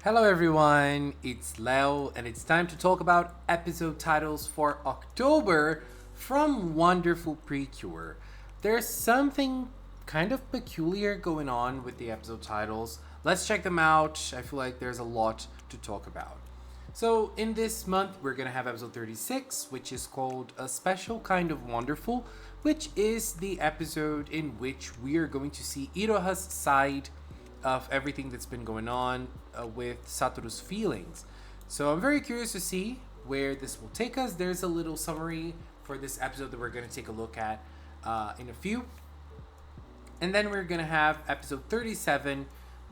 Hello everyone, it's Leo and it's time to talk about episode titles for October from Wonderful Precure. There's something kind of peculiar going on with the episode titles. Let's check them out. I feel like there's a lot to talk about. So, in this month, we're gonna have episode 36, which is called A Special Kind of Wonderful, which is the episode in which we are going to see Iroha's side of everything that's been going on with Satoru's feelings. So I'm very curious to see where this will take us. There's a little summary for this episode that we're going to take a look at in a few. And then we're going to have episode 37,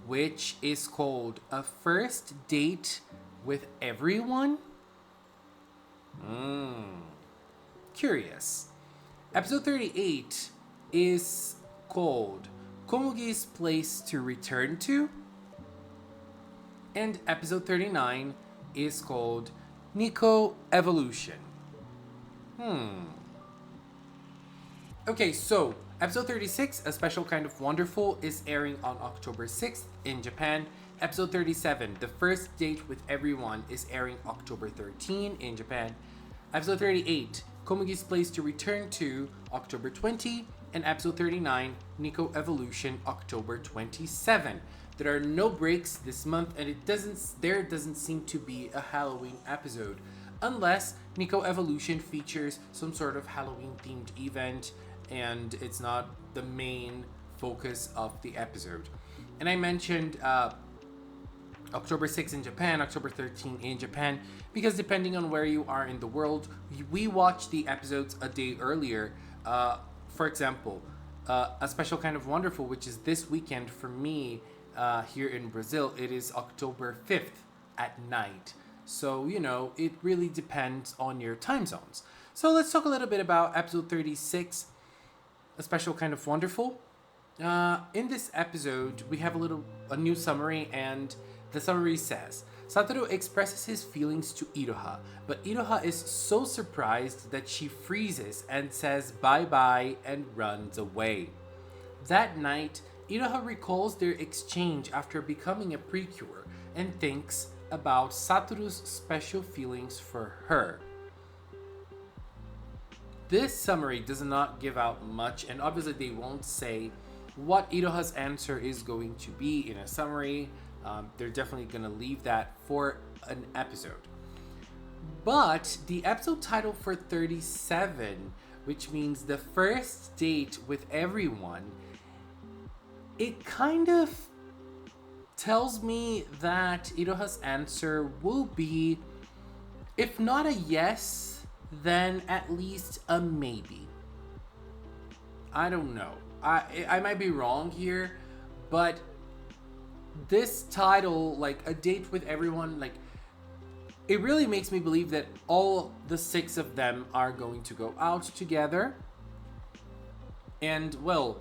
which is called A First Date with Everyone. Curious. Episode 38 is called Komugi's Place to Return to. And episode 39 is called Nico Evolution. Okay, so episode 36, A Special Kind of Wonderful, is airing on October 6th in Japan. Episode 37, The First Date with Everyone, is airing October 13 in Japan. Episode 38, Komugi's Place to Return to, October 20. And episode 39, Nico Evolution, October 27. There are no breaks this month, and there doesn't seem to be a Halloween episode, unless Nico Evolution features some sort of Halloween-themed event, and it's not the main focus of the episode. And I mentioned October 6 in Japan, October 13 in Japan, because depending on where you are in the world, we watch the episodes a day earlier. For example, A Special Kind of Wonderful, which is this weekend for me here in Brazil, it is October 5th at night. So, it really depends on your time zones. So let's talk a little bit about episode 36, A Special Kind of Wonderful. In this episode, we have a new summary, and the summary says, Satoru expresses his feelings to Iroha, but Iroha is so surprised that she freezes and says bye-bye and runs away. That night, Iroha recalls their exchange after becoming a precure and thinks about Satoru's special feelings for her. This summary does not give out much, and obviously they won't say what Iroha's answer is going to be in a summary. They're definitely going to leave that for an episode. But the episode title for 37, which means The First Date with Everyone, it kind of tells me that Iroha's answer will be, if not a yes, then at least a maybe. I don't know. I might be wrong here, but this title, like A Date with Everyone, like it really makes me believe that all the 6 of them are going to go out together. And well,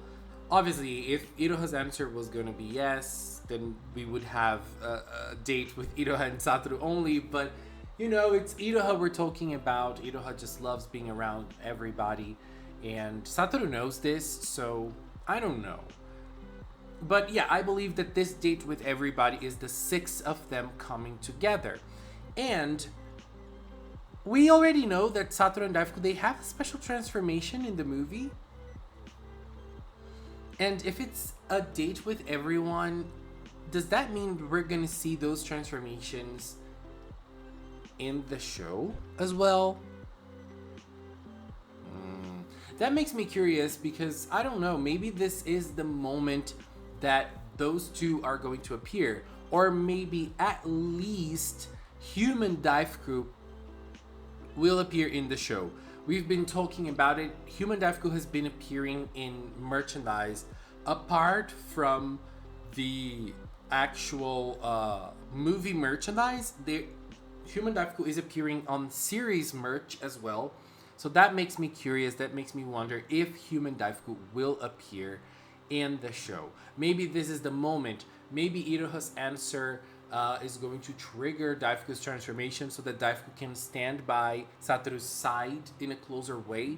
obviously if Iroha's answer was going to be yes, then we would have a date with Iroha and Satoru only. But it's Iroha we're talking about. Iroha just loves being around everybody, and Satoru knows this, so I don't know. But yeah, I believe that this date with everybody is the 6 of them coming together. And we already know that Satoru and Daifuku, they have a special transformation in the movie. And if it's a date with everyone, does that mean we're gonna see those transformations in the show as well? That makes me curious, because I don't know, maybe this is the moment that those 2 are going to appear, or maybe at least Human Daifuku will appear in the show. We've been talking about it. Human Daifuku has been appearing in merchandise apart from the actual movie merchandise. Human Daifuku is appearing on series merch as well. So that makes me curious. That makes me wonder if Human Daifuku will appear in the show. Maybe this is the moment. Maybe Iroha's answer is going to trigger Daifuku's transformation so that Daifuku can stand by Satoru's side in a closer way.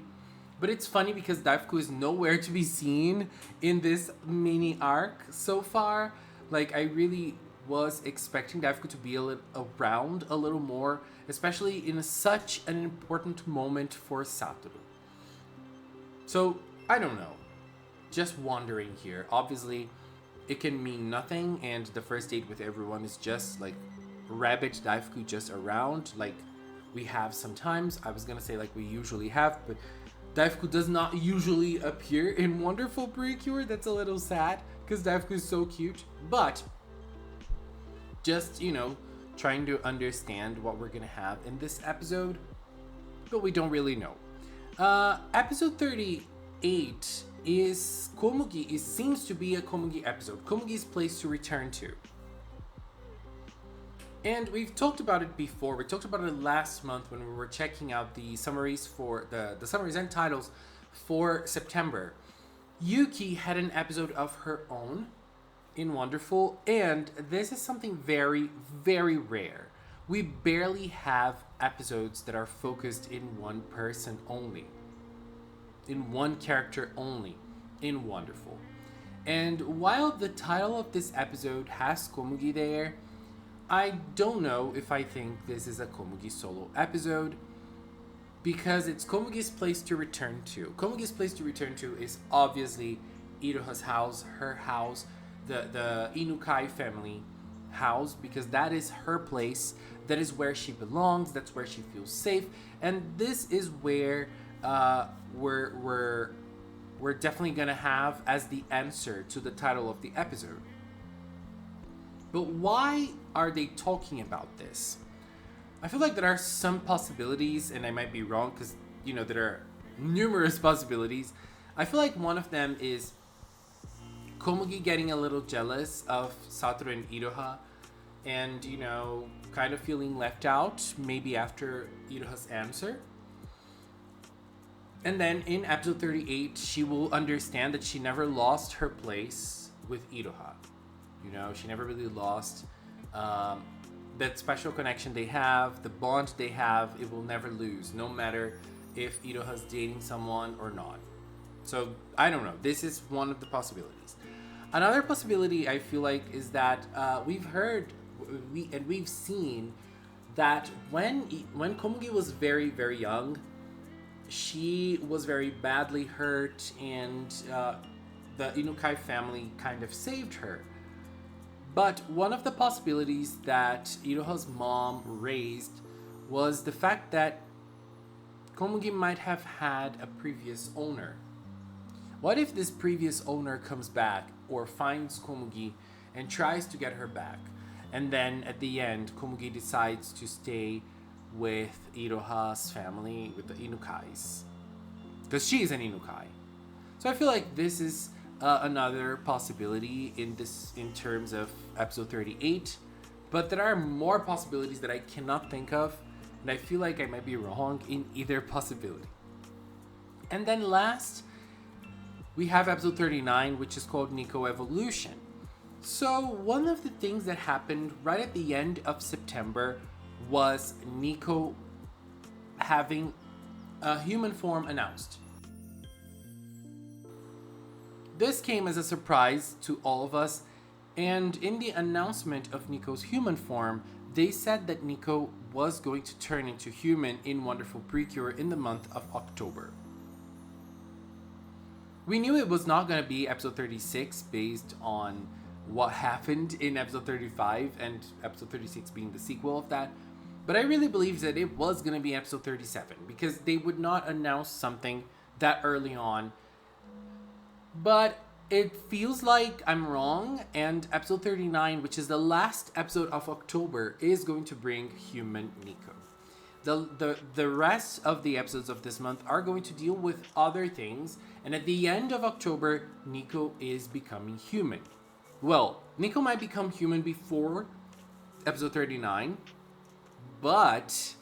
But it's funny because Daifuku is nowhere to be seen in this mini arc so far. Like, I really was expecting Daifuku to be around a little more, especially in such an important moment for Satoru. So, I don't know. Just wondering here. Obviously, it can mean nothing, and the first date with everyone is just like rabbit Daifuku just around, like we have sometimes. I was gonna say like we usually have, but Daifuku does not usually appear in Wonderful Precure. That's a little sad because Daifuku is so cute. But just, trying to understand what we're gonna have in this episode, but we don't really know. Episode 38 is Komugi. It seems to be a Komugi episode. Komugi's place to return to. And we've talked about it before. We talked about it last month when we were checking out the summaries for the summaries and titles for September. Yuki had an episode of her own in Wonderful, and this is something very, very rare. We barely have episodes that are focused in one person only, in one character only, in Wonderful. And while the title of this episode has Komugi there, I don't know if I think this is a Komugi solo episode, because it's Komugi's place to return to. Komugi's place to return to is obviously Iroha's house, her house, the Inukai family house, because that is her place. That is where she belongs. That's where she feels safe, and this is where we're definitely gonna have as the answer to the title of the episode. But why are they talking about this? I feel like there are some possibilities, and I might be wrong because, there are numerous possibilities. I feel like one of them is Komugi getting a little jealous of Satoru and Iroha and, kind of feeling left out, maybe after Iroha's answer. And then in episode 38, she will understand that she never lost her place with Iroha. She never really lost that special connection they have, the bond they have. It will never lose, no matter if Iroha's dating someone or not. So, I don't know. This is one of the possibilities. Another possibility, I feel like, is that we've heard and we've seen that when Komugi was very, very young, she was very badly hurt, and the Inukai family kind of saved her. But one of the possibilities that Iroha's mom raised was the fact that Komugi might have had a previous owner. What if this previous owner comes back or finds Komugi and tries to get her back? And then at the end, Komugi decides to stay with Iroha's family, with the Inukais. Because she is an Inukai. So I feel like this is another possibility in terms of episode 38, but there are more possibilities that I cannot think of, and I feel like I might be wrong in either possibility. And then last, we have episode 39, which is called Nico Evolution. So one of the things that happened right at the end of September was Nico having a human form announced. This came as a surprise to all of us, and in the announcement of Nico's human form, they said that Nico was going to turn into human in Wonderful Precure in the month of October. We knew it was not going to be episode 36 based on what happened in episode 35 and episode 36 being the sequel of that, but I really believe that it was going to be episode 37 because they would not announce something that early on. But it feels like I'm wrong, and episode 39, which is the last episode of October, is going to bring human Nico. The rest of the episodes of this month are going to deal with other things, and at the end of October, Nico is becoming human. Well, Nico might become human before episode 39, but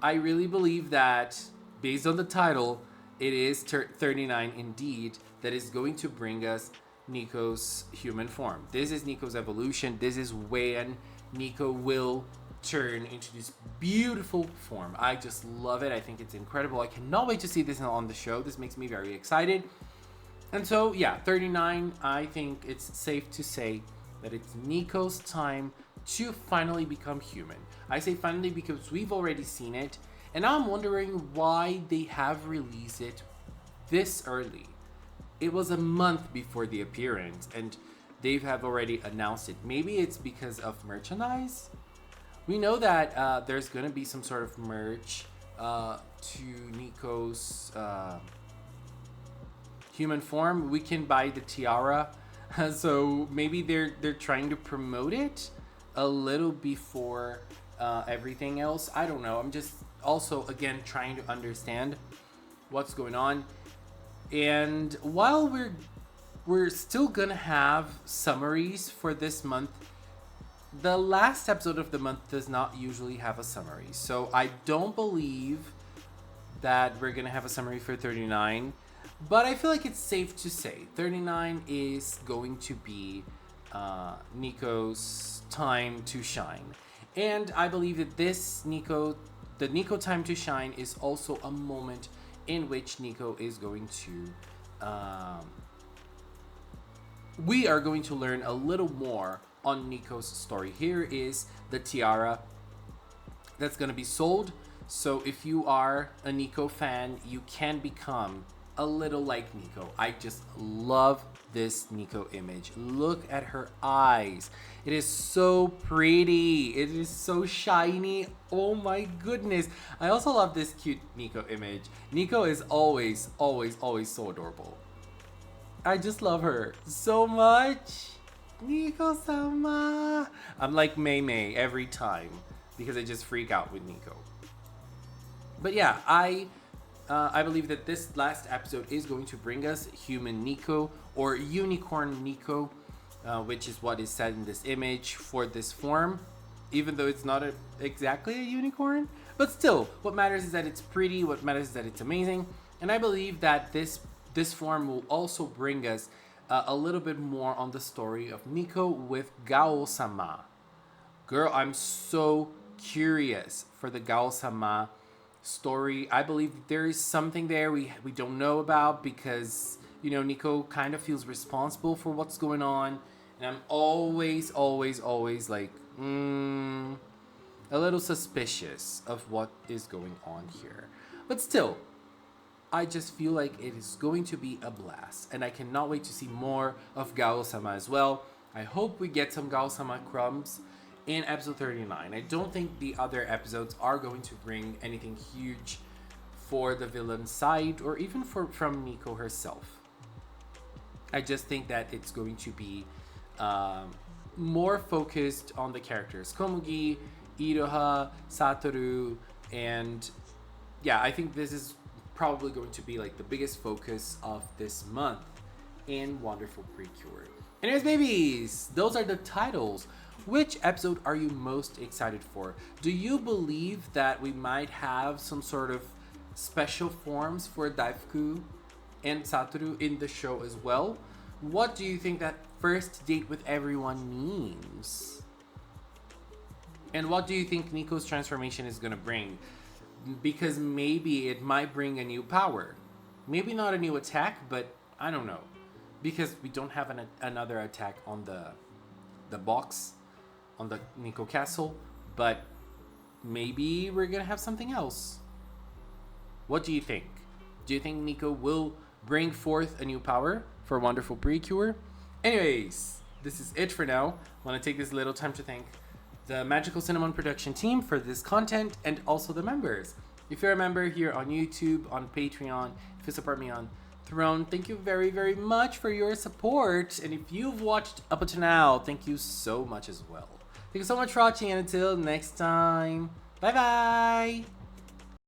I really believe that, based on the title, it is 39 indeed that is going to bring us Nico's human form. This is Nico's evolution. This is when Nico will turn into this beautiful form. I just love it. I think it's incredible. I cannot wait to see this on the show. This makes me very excited. And so, yeah, 39, I think it's safe to say that it's Nico's time to finally become human. I say finally because we've already seen it, and now I'm wondering why they have released it this early. It was a month before the appearance, and they have already announced it. Maybe it's because of merchandise? We know that there's gonna be some sort of merch to Nico's human form. We can buy the tiara, so maybe they're trying to promote it a little before everything else. I don't know. I'm just also again trying to understand what's going on. And while we're still gonna have summaries for this month, the last episode of the month does not usually have a summary. So I don't believe that we're gonna have a summary for 39, but I feel like it's safe to say 39 is going to be Nico's time to shine. And I believe that the Nico time to shine is also a moment in which Nico is going to we are going to learn a little more on Nico's story. Here is the tiara that's going to be sold. So if you are a Nico fan, you can become a little like Nico. I just love this Nico image. Look at her eyes. It is so pretty. It is so shiny. Oh my goodness. I also love this cute Nico image. Nico is always so adorable. I just love her so much. Nico-sama. I'm like Mei every time because I just freak out with Nico. But yeah, I believe that this last episode is going to bring us human Nico or unicorn Nico, which is what is said in this image for this form, even though it's not exactly a unicorn. But still, what matters is that it's pretty, what matters is that it's amazing. And I believe that this form will also bring us a little bit more on the story of Nico with Gao-sama. Girl, I'm so curious for the Gao-sama story. I believe there is something there we don't know about because, you know, Nico kind of feels responsible for what's going on. And I'm always like, a little suspicious of what is going on here. But still, I just feel like it is going to be a blast. And I cannot wait to see more of Gao-sama as well. I hope we get some Gao-sama crumbs in episode 39. I don't think the other episodes are going to bring anything huge for the villain side or even from Nico herself. I just think that it's going to be more focused on the characters Komugi, Iroha, Satoru, and yeah, I think this is probably going to be like the biggest focus of this month in Wonderful Precure. Anyways, babies, those are the titles. Which episode are you most excited for? Do you believe that we might have some sort of special forms for Daifuku and Satoru in the show as well? What do you think that first date with everyone means? And what do you think Nico's transformation is gonna bring? Because maybe it might bring a new power. Maybe not a new attack, but I don't know. Because we don't have another attack on the box, on the Nico castle, but maybe we're gonna have something else. What do you think? Do you think Nico will bring forth a new power for Wonderful Precure? Anyways, this is it for now. I want to take this little time to thank the Magical Cinnamon production team for this content and also the members. If you're a member here on YouTube, on Patreon, if you support me on Throne, thank you very much for your support. And if you've watched up until now, thank you so much as well. Thank you so much for watching, and until next time, bye bye!